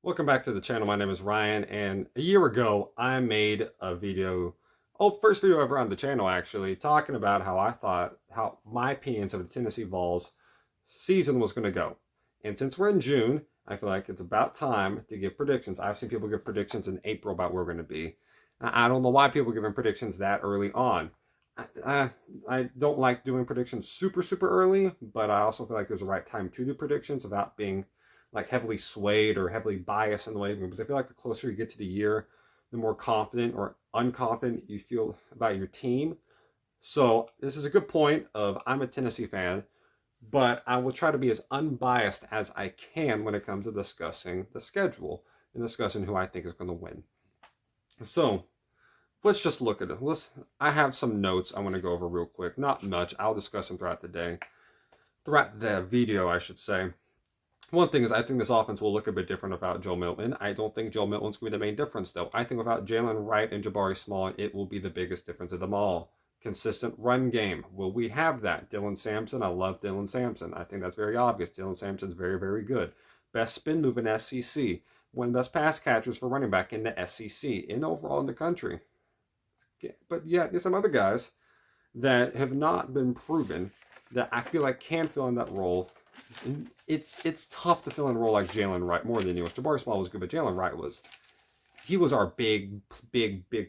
Welcome back to the channel. My name is Ryan, and a year ago I made a video, first video ever on the channel actually, talking about how my opinions of the Tennessee Vols season was going to go. And since we're in June, I feel like it's about time to give predictions. I've seen people give predictions in April about where we're going to be. I don't know why people are giving predictions that early on. I don't like doing predictions super early, but I also feel like there's a right time to do predictions without being like heavily swayed or heavily biased in the way, because I feel like the closer you get to the year, the more confident or unconfident you feel about your team. So this is a good point of I'm a Tennessee fan, but I will try to be as unbiased as I can when it comes to discussing the schedule and discussing who I think is going to win. So let's just look at it. I have some notes I want to go over real quick. Not much. I'll discuss them throughout the day. Throughout the video, I should say. One thing is, I think this offense will look a bit different without Joe Milton. I don't think Joe Milton's going to be the main difference, though. I think without Jalen Wright and Jabari Small, it will be the biggest difference of them all. Consistent run game. Will we have that? Dylan Sampson, I love Dylan Sampson. I think that's very obvious. Dylan Sampson's very good. Best spin move in SEC. One of the best pass catchers for running back in the SEC and overall in the country. But yeah, there's some other guys that have not been proven that I feel like can fill in that role. It's tough to fill in a role like Jalen Wright more than he was. Jabari Small was good, but Jalen Wright was our big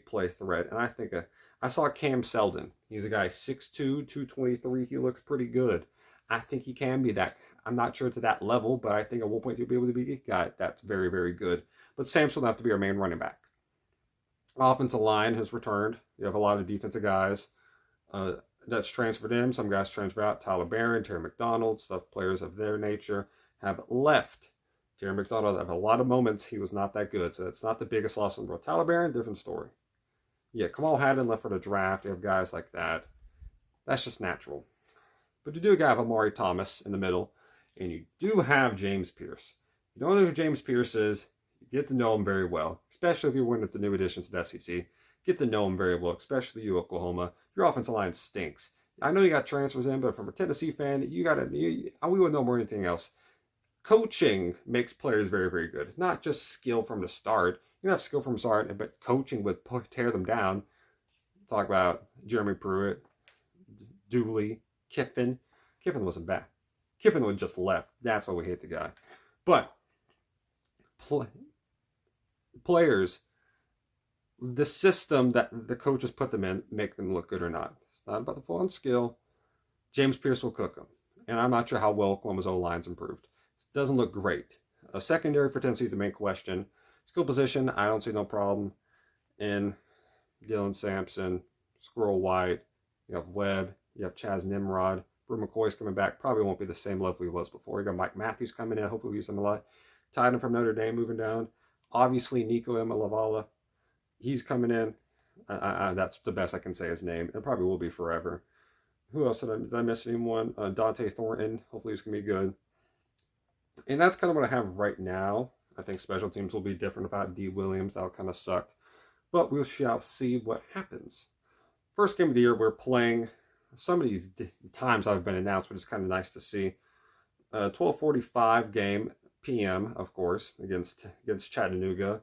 play threat. And I think I saw Cam Seldon. He's a guy 6'2", 223. He looks pretty good. I think he can be that. I'm not sure to that level, but I think at one point he'll be able to be a guy that's very good. But Sampson will have to be our main running back. Offensive line has returned. You have a lot of defensive guys that's transferred in. Some guys transfer out. Tyler Barron, Terry McDonald, stuff players of their nature have left. Terry McDonald, have a lot of moments he was not that good, so it's not the biggest loss in the world. Tyler Barron, different story. Yeah, Kamal Hadden left for the draft. You have guys like that. That's just natural. But you do have Amari Thomas in the middle, and you do have James Pierce. You don't know who James Pierce is. You get to know him very well, especially if you're one of the new additions to the SEC. Get to know him very well, especially you, Oklahoma. Your offensive line stinks. I know you got transfers in, but from a Tennessee fan, we would know more than anything else. Coaching makes players very good. Not just skill from the start. You can have skill from the start, but coaching would tear them down. Talk about Jeremy Pruitt, Dooley, Kiffin. Kiffin wasn't bad. Kiffin would just left. That's why we hate the guy. But players, the system that the coaches put them in, make them look good or not. It's not about the full-on skill. James Pierce will cook them. And I'm not sure how well Oklahoma's O-line's improved. It doesn't look great. A secondary for Tennessee is the main question. Skill position, I don't see no problem in Dylan Sampson, Squirrel White. You have Webb. You have Chaz Nimrod. Brew McCoy's coming back. Probably won't be the same level he was before. You got Mike Matthews coming in. Hopefully we use him a lot. Tied him from Notre Dame moving down. Obviously, Nico Lavala. He's coming in. That's the best I can say his name. It probably will be forever. Who else did I miss anyone? Dante Thornton. Hopefully he's going to be good. And that's kind of what I have right now. I think special teams will be different without D. Williams. That'll kind of suck. But we shall see what happens. First game of the year, we're playing. Some of these times I've been announced, but it's kind of nice to see. 12:45 game p.m., of course, against Chattanooga.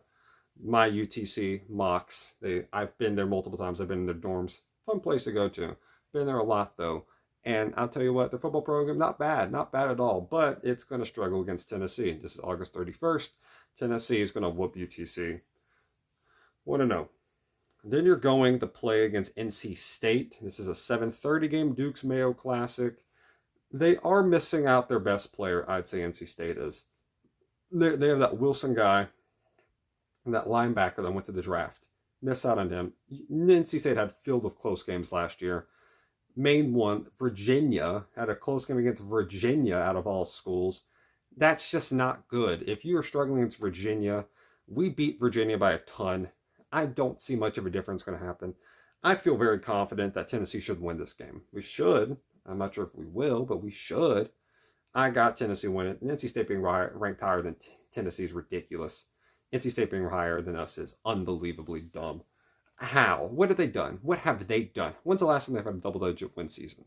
My UTC Mocs. I've been there multiple times. I've been in their dorms. Fun place to go to. Been there a lot, though. And I'll tell you what, the football program, not bad at all. But it's going to struggle against Tennessee. This is August 31st. Tennessee is going to whoop UTC. Want to know. Then you're going to play against NC State. This is a 7:30 game, Duke's Mayo Classic. They are missing out their best player, I'd say NC State is. They have that Wilson guy, that linebacker that went to the draft. Miss out on him. NC State had filled with close games last year. Main one, Virginia, had a close game against Virginia out of all schools. That's just not good. If you are struggling against Virginia, we beat Virginia by a ton. I don't see much of a difference going to happen. I feel very confident that Tennessee should win this game. We should. I'm not sure if we will, but we should. I got Tennessee winning. NC State being ranked higher than Tennessee is ridiculous. NC State being higher than us is unbelievably dumb. How? What have they done? What have they done? When's the last time they've had a double-digit win season?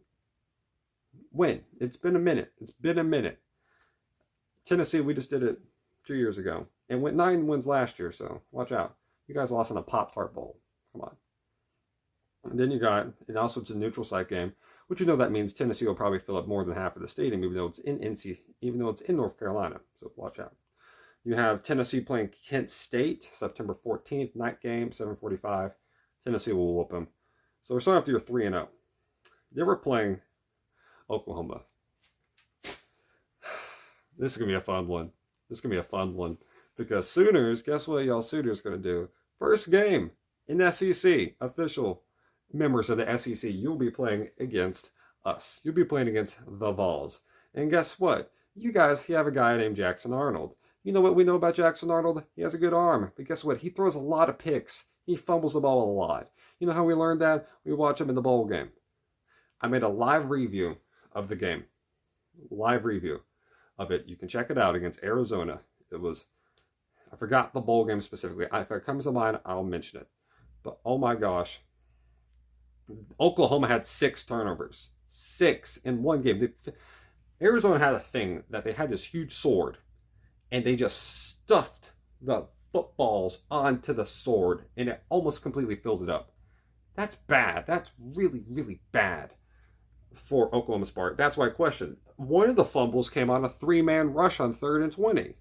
When? It's been a minute. Tennessee, we just did it 2 years ago. and went 9 wins last year, so watch out. You guys lost in a Pop-Tart Bowl. Come on. And then you got, and also it's a neutral site game, which you know that means Tennessee will probably fill up more than half of the stadium, even though it's in NC, even though it's in North Carolina. So watch out. You have Tennessee playing Kent State, September 14th, night game, 7:45. Tennessee will whoop them. So we're starting off the year 3-0. Then we're playing Oklahoma. This is going to be a fun one. This is going to be a fun one. Because Sooners, guess what y'all Sooners going to do? First game in SEC, official members of the SEC, you'll be playing against us. You'll be playing against the Vols. And guess what? You guys, you have a guy named Jackson Arnold. You know what we know about Jackson Arnold? He has a good arm. But guess what? He throws a lot of picks. He fumbles the ball a lot. You know how we learned that? We watch him in the bowl game. I made a live review of the game. Live review of it. You can check it out against Arizona. It was, I forgot the bowl game specifically. If it comes to mind, I'll mention it. But oh my gosh. Oklahoma had 6 turnovers. 6 in one game. Arizona had a thing that they had this huge sword. And they just stuffed the footballs onto the sword. And it almost completely filled it up. That's bad. That's really, really bad for Oklahoma's part. That's why I question. One of the fumbles came on a 3-man rush on 3rd and 20.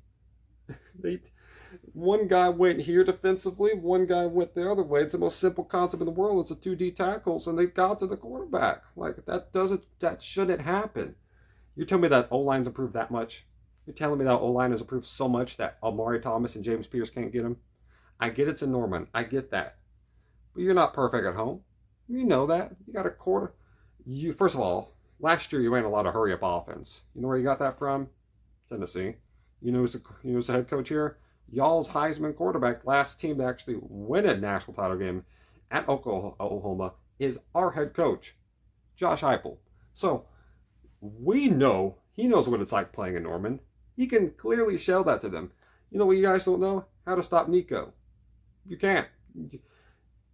One guy went here defensively. One guy went the other way. It's the most simple concept in the world. It's a 2D tackles. And they got to the quarterback. Like, that shouldn't happen. You're telling me that O-line's improved that much? You're telling me that O-line has improved so much that Amari Thomas and James Pierce can't get him? I get it's in Norman. I get that. But you're not perfect at home. You know that. You got a quarter. First of all, last year you ran a lot of hurry-up offense. You know where you got that from? Tennessee. You know who's the head coach here? Y'all's Heisman quarterback, last team to actually win a national title game at Oklahoma, is our head coach, Josh Heupel. So we know he knows what it's like playing in Norman. He can clearly show that to them. You know what you guys don't know? How to stop Nico. You can't.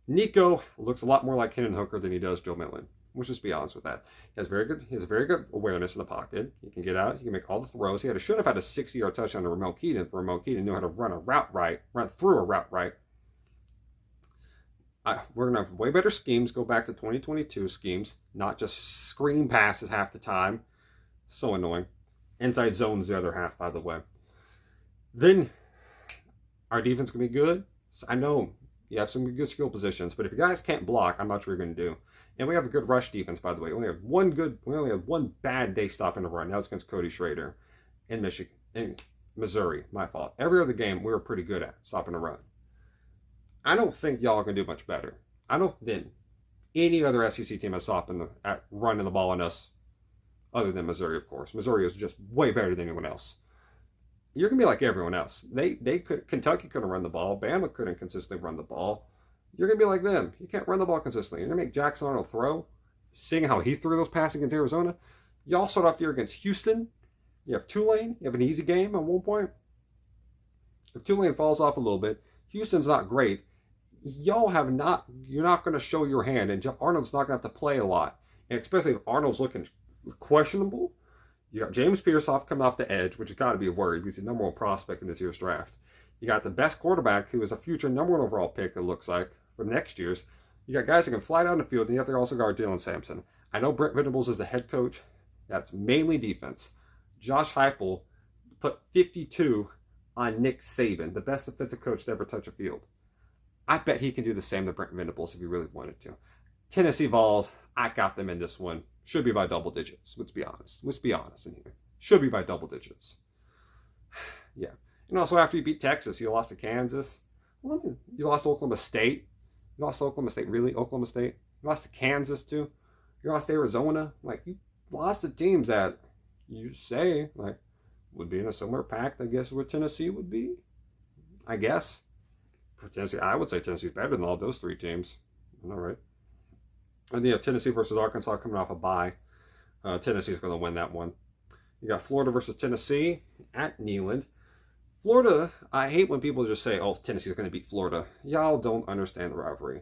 Nico looks a lot more like Hendon Hooker than he does Joe Milton. Let's just be honest with that. He has very good awareness in the pocket. He can get out. He can make all the throws. Should have had a 60-yard touchdown to Ramon Keaton if Ramon Keaton knew how to run through a route right. We're going to have way better schemes. Go back to 2022 schemes, not just screen passes half the time. So annoying. Inside zones the other half, by the way. Then our defense can be good. I know you have some good skill positions, but if you guys can't block, I'm not sure you're going to do. And we have a good rush defense, by the way. We only have one bad day stopping the run. That was against Cody Schrader in Missouri. My fault. Every other game we were pretty good at stopping the run. I don't think y'all can do much better. I don't think any other SEC team has stopped at running the ball on us, other than Missouri, of course. Missouri is just way better than anyone else. You're gonna be like everyone else. Kentucky couldn't run the ball. Bama couldn't consistently run the ball. You're gonna be like them. You can't run the ball consistently. You're gonna make Jackson Arnold throw. Seeing how he threw those passes against Arizona. Y'all start off the year against Houston. You have Tulane. You have an easy game at one point. If Tulane falls off a little bit, Houston's not great. You're not going to show your hand, and Arnold's not going to have to play a lot. And especially if Arnold's looking questionable. You got James Pierce coming off the edge, which has got to be a worry because he's the number 1 prospect in this year's draft. You got the best quarterback, who is a future number 1 overall pick, it looks like, for next year's. You got guys that can fly down the field, and you have to also guard Dylan Sampson. I know Brent Venables is the head coach. That's mainly defense. Josh Heupel put 52 on Nick Saban, the best defensive coach to ever touch a field. I bet he can do the same to Brent Venables if he really wanted to. Tennessee Vols, I got them in this one. Should be by double digits. Let's be honest. Let's be honest in here. Should be by double digits. Yeah. And also after you beat Texas, you lost to Kansas. You lost to Oklahoma State. You lost to Oklahoma State. Really? Oklahoma State? You lost to Kansas too. You lost to Arizona. Like, you lost to teams that you say, like, would be in a similar pack, I guess, what Tennessee would be. I guess. For Tennessee, I would say Tennessee's better than all those 3 teams. All right. And then you have Tennessee versus Arkansas coming off a bye. Tennessee's going to win that one. You got Florida versus Tennessee at Neyland. Florida, I hate when people just say, oh, Tennessee's going to beat Florida. Y'all don't understand the rivalry.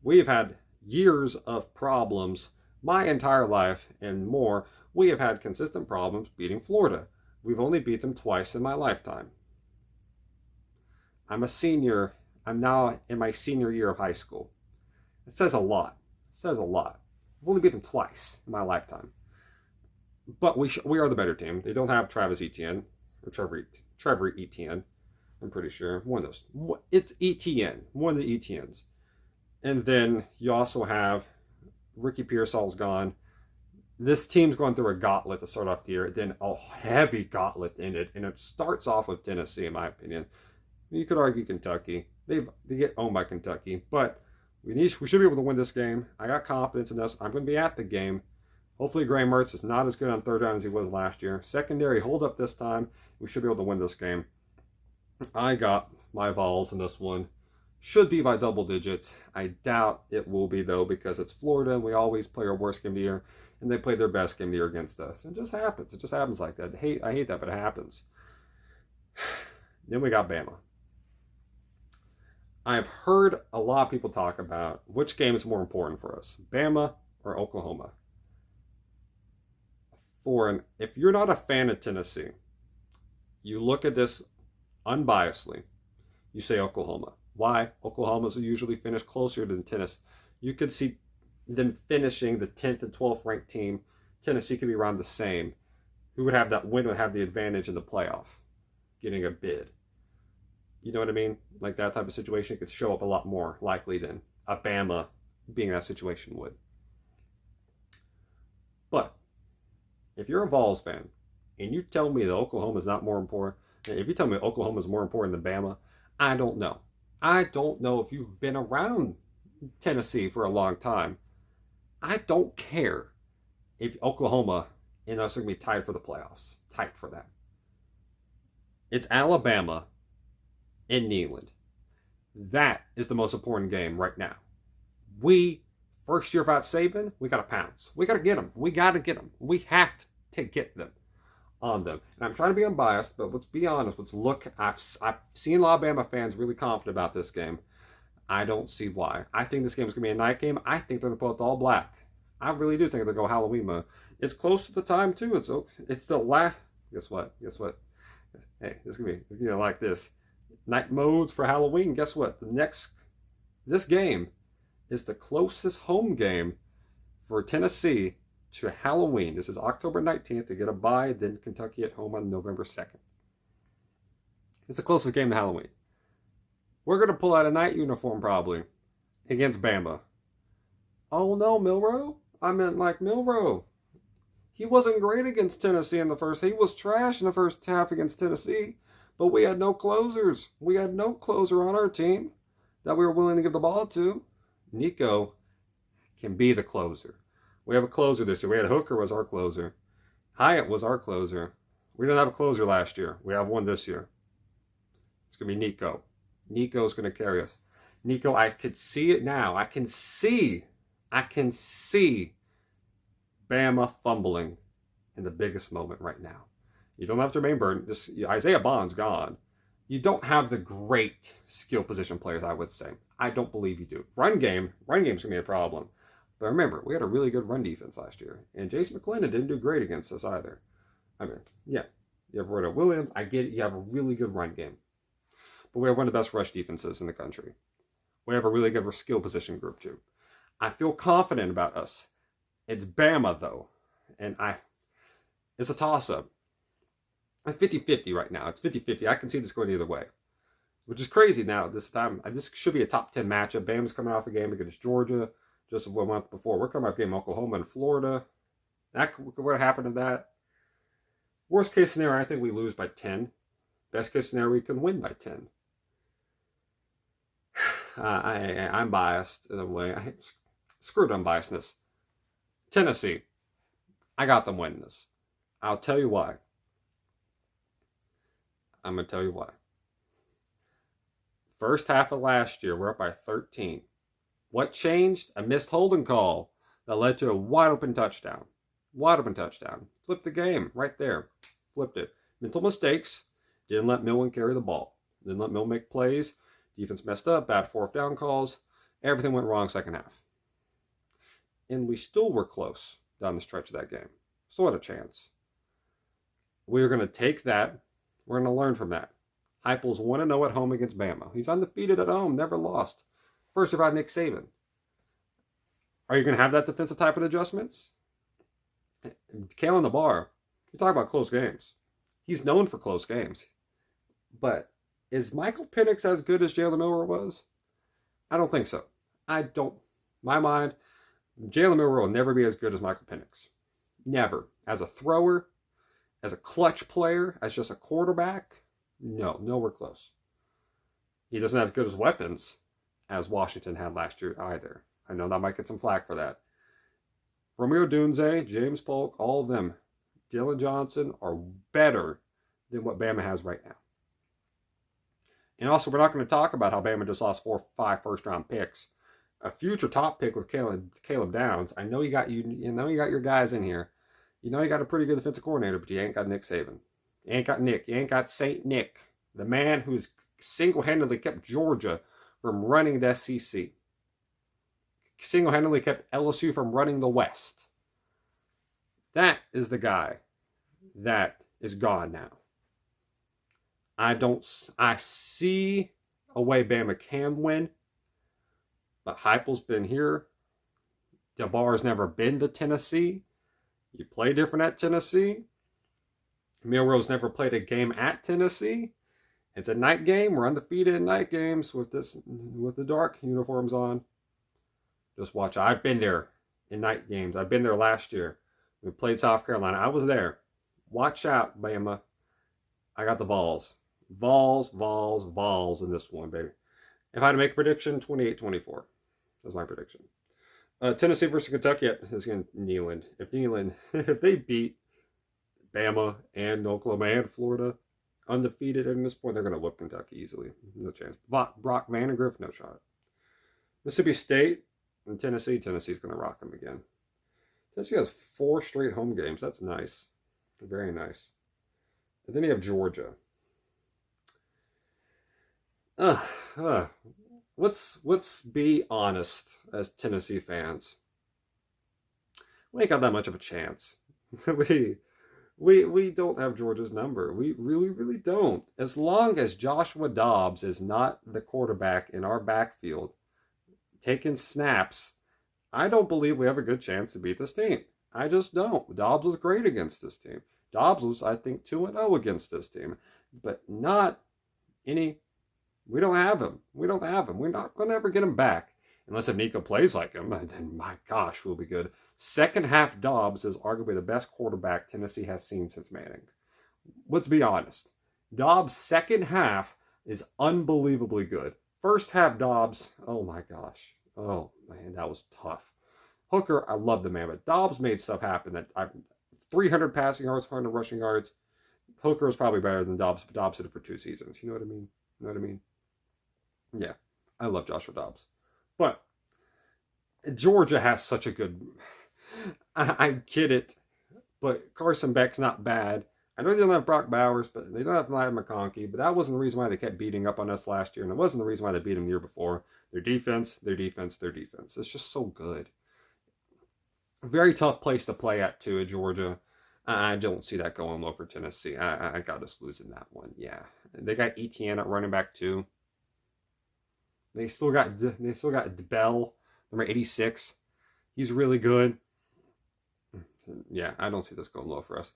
We've had years of problems, my entire life and more. We have had consistent problems beating Florida. We've only beat them twice in my lifetime. I'm a senior. I'm now in my senior year of high school. It says a lot. It says a lot. I've only beat them twice in my lifetime. But we are the better team. They don't have Travis Etienne or Trevor Etienne. I'm pretty sure one of those. It's Etienne, one of the Etiennes. And then you also have Ricky Pearsall's gone. This team's going through a gauntlet to start off the year, then a heavy gauntlet in it, and it starts off with Tennessee, in my opinion. You could argue Kentucky. They get owned by Kentucky, but we should be able to win this game. I got confidence in this. I'm going to be at the game. Hopefully Graham Mertz is not as good on third down as he was last year. Secondary hold up this time. We should be able to win this game. I got my Vols in this one. Should be by double digits. I doubt it will be, though, because it's Florida and we always play our worst game of the year, and they play their best game of the year against us. It just happens. It just happens like that. I hate that, but it happens. Then we got Bama. I've heard a lot of people talk about which game is more important for us, Bama or Oklahoma. If you're not a fan of Tennessee, you look at this unbiasedly, you say Oklahoma. Why? Oklahoma's usually finish closer than Tennessee. You could see them finishing the 10th and 12th ranked team. Tennessee could be around the same. Who would have that win would have the advantage in the playoff, getting a bid. You know what I mean? Like that type of situation could show up a lot more likely than a Bama being in that situation would. But if you're a Vols fan and you tell me that Oklahoma is not more important, if you tell me Oklahoma is more important than Bama, I don't know. I don't know if you've been around Tennessee for a long time. I don't care if Oklahoma and us are going to be tied for the playoffs. Tight for that. It's Alabama in Neyland. That is the most important game right now. First year without Saban, we got to pounce. We got to get them. We got to get them. We have to get them on them. And I'm trying to be unbiased, but let's be honest. Let's look. I've seen a lot of Bama fans really confident about this game. I don't see why. I think this game is going to be a night game. I think they're going to put it all black. I really do think they'll go Halloween mode. It's close to the time, too. It's the last. Guess what? Hey, this is going to be like this. Night modes for Halloween. Guess what? This game is the closest home game for Tennessee to Halloween. This is October 19th. They get a bye, then Kentucky at home on November 2nd. It's the closest game to Halloween. We're going to pull out a night uniform probably against Bama. Oh no, Milroe? I meant like Milroe. He wasn't great against Tennessee in the first. He was trash in the first half against Tennessee. But we had no closers. We had no closer on our team that we were willing to give the ball to. Nico can be the closer. We have a closer this year. We had Hooker was our closer. Hyatt was our closer. We didn't have a closer last year. We have one this year. It's going to be Nico. Nico's going to carry us. Nico, I could see it now. I can see Bama fumbling in the biggest moment right now. You don't have Jermaine Burton. Isaiah Bond's gone. You don't have the great skill position players, I would say. I don't believe you do. Run game's going to be a problem. But remember, we had a really good run defense last year. And Jason McClendon didn't do great against us either. I mean, yeah. You have Roydo Williams. I get it. You have a really good run game. But we have one of the best rush defenses in the country. We have a really good skill position group, too. I feel confident about us. It's Bama, though. And it's a toss-up. It's 50-50 right now. It's 50-50. I can see this going either way. Which is crazy now. This time, this should be a top 10 matchup. Bama's coming off a game against Georgia just a month before. We're coming off a game Oklahoma and Florida. What happened to that? Worst case scenario, I think we lose by 10. Best case scenario, we can win by 10. I'm biased in a way. Screwed unbiasedness. Tennessee. I got them winning this. I'll tell you why. I'm going to tell you why. First half of last year, we're up by 13. What changed? A missed holding call that led to a wide open touchdown. Wide open touchdown. Flipped the game right there. Flipped it. Mental mistakes. Didn't let Millen carry the ball. Didn't let Millen make plays. Defense messed up. Bad fourth down calls. Everything went wrong second half. And we still were close down the stretch of that game. Still had a chance. We were going to take that. We're going to learn from that. Heupel's 1-0 at home against Bama. He's undefeated at home, never lost. First survived Nick Saban. Are you going to have that defensive type of adjustments? Kalen DeBar, you talk about close games. He's known for close games. But is Michael Penix as good as Jalen Milroe was? I don't think so. My mind, Jalen Milroe will never be as good as Michael Penix. Never. As a thrower, as a clutch player, as just a quarterback, no, nowhere close. He doesn't have as good as weapons as Washington had last year either. I know that might get some flack for that. Romeo Dunze, James Polk, all of them, Dylan Johnson are better than what Bama has right now. And also, we're not going to talk about how Bama just lost 4 or 5 first-round picks. A future top pick with Caleb Downs. I know you got your guys in here. You know you got a pretty good defensive coordinator, but you ain't got Nick Saban. You ain't got Nick. You ain't got Saint Nick, the man who's single-handedly kept Georgia from running the SEC. Single-handedly kept LSU from running the West. That is the guy that is gone now. I see a way Bama can win, but Heupel's been here. DeBar's never been to Tennessee. You play different at Tennessee. Milroe's never played a game at Tennessee. It's a night game. We're undefeated in night games with the dark uniforms on. Just watch. I've been there in night games. I've been there last year. We played South Carolina. I was there. Watch out, Bama. I got the Vols. Vols in this one, baby. If I had to make a prediction, 28-24. That's my prediction. Tennessee versus Kentucky. This is going to Neyland. If they beat Bama and Oklahoma and Florida undefeated at this point, they're going to whoop Kentucky easily. No chance. Brock Vandagriff, no shot. Mississippi State and Tennessee. Tennessee's going to rock them again. Tennessee has 4 straight home games. That's nice. Very nice. And then you have Georgia. Let's be honest as Tennessee fans. We ain't got that much of a chance. We don't have Georgia's number. We really don't. As long as Joshua Dobbs is not the quarterback in our backfield taking snaps, I don't believe we have a good chance to beat this team. I just don't. Dobbs was great against this team. Dobbs was, I think, 2-0 against this team. But not any... We don't have him. We're not going to ever get him back. Unless if Nico plays like him, and then, my gosh, we'll be good. Second half Dobbs is arguably the best quarterback Tennessee has seen since Manning. Let's be honest. Dobbs' second half is unbelievably good. First half Dobbs, oh my gosh. Oh, man, that was tough. Hooker, I love the man, but Dobbs made stuff happen. 300 passing yards, 100 rushing yards. Hooker is probably better than Dobbs, but Dobbs did it for 2 seasons. You know what I mean? Yeah, I love Joshua Dobbs. But Georgia has such a good... I get it, but Carson Beck's not bad. I know they don't have Brock Bowers, but they don't have Ladd McConkey, but that wasn't the reason why they kept beating up on us last year, and it wasn't the reason why they beat them the year before. Their defense. It's just so good. Very tough place to play at, too, at Georgia. I don't see that going low for Tennessee. I got us losing that one, yeah. They got Etienne at running back, too. They still got Bell, number 86. He's really good. Yeah, I don't see this going low for us.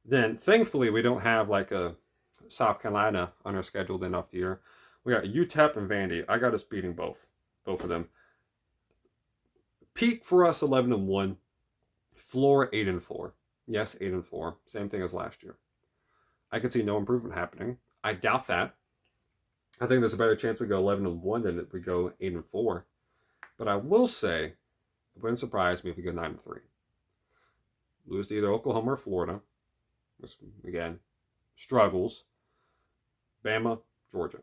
Then, thankfully, we don't have like a South Carolina on our schedule enough the year. We got UTEP and Vandy. I got us beating both of them. Peak for us 11-1. Floor 8-4. Yes, 8-4. Same thing as last year. I could see no improvement happening. I doubt that. I think there's a better chance we go 11-1 than if we go 8-4. But I will say, it wouldn't surprise me if we go 9-3. Lose to either Oklahoma or Florida. Which, again, struggles. Bama, Georgia.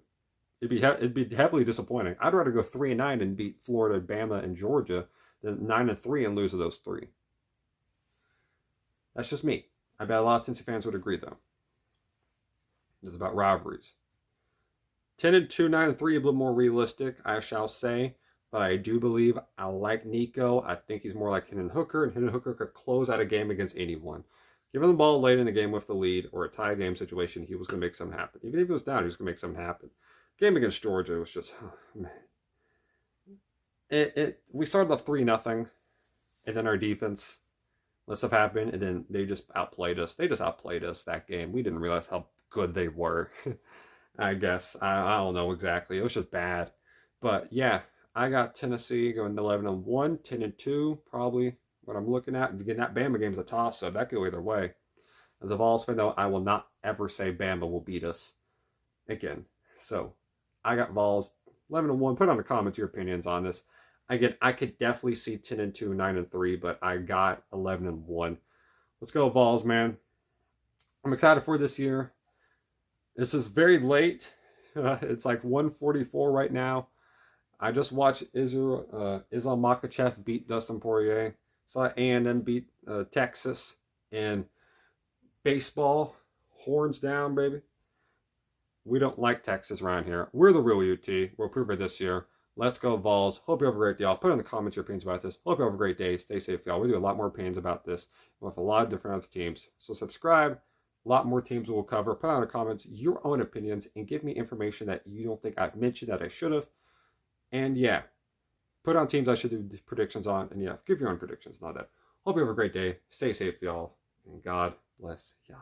It'd be heavily disappointing. I'd rather go 3-9 and beat Florida, Bama, and Georgia than 9-3 and lose to those 3. That's just me. I bet a lot of Tennessee fans would agree, though. This is about rivalries. 10-2, 9-3, a little more realistic, I shall say. But I do believe I like Nico. I think he's more like Hendon Hooker, and Hendon Hooker could close out a game against anyone. Give him the ball late in the game with the lead or a tie game situation, he was going to make something happen. Even if he was down, he was going to make something happen. Game against Georgia was just, oh, man. We started off 3-0, and then our defense let stuff happen, and then they just outplayed us. They just outplayed us that game. We didn't realize how good they were. I guess I don't know exactly. It was just bad, but yeah, I got Tennessee going 11-1, 10-2, probably what I'm looking at. Again, that Bama game's a toss, so that could go either way. As a Vols fan, though, I will not ever say Bama will beat us again. So I got Vols 11-1. Put on the comments your opinions on this. Again, I could definitely see 10-2, 9-3, but I got 11-1. Let's go Vols, man. I'm excited for this year. This is very late. It's like 1:44 right now. I just watched Islam Makhachev beat Dustin Poirier. Saw A&M beat Texas. And baseball, horns down, baby. We don't like Texas around here. We're the real UT. We'll prove it this year. Let's go Vols. Hope you have a great day. I'll put in the comments your opinions about this. Hope you have a great day. Stay safe, y'all. We do a lot more opinions about this with a lot of different other teams. So subscribe. A lot more teams we'll cover. Put in the comments your own opinions and give me information that you don't think I've mentioned that I should have. And yeah, put on teams I should do predictions on. And yeah, give your own predictions, not that. Hope you have a great day. Stay safe, y'all. And God bless y'all.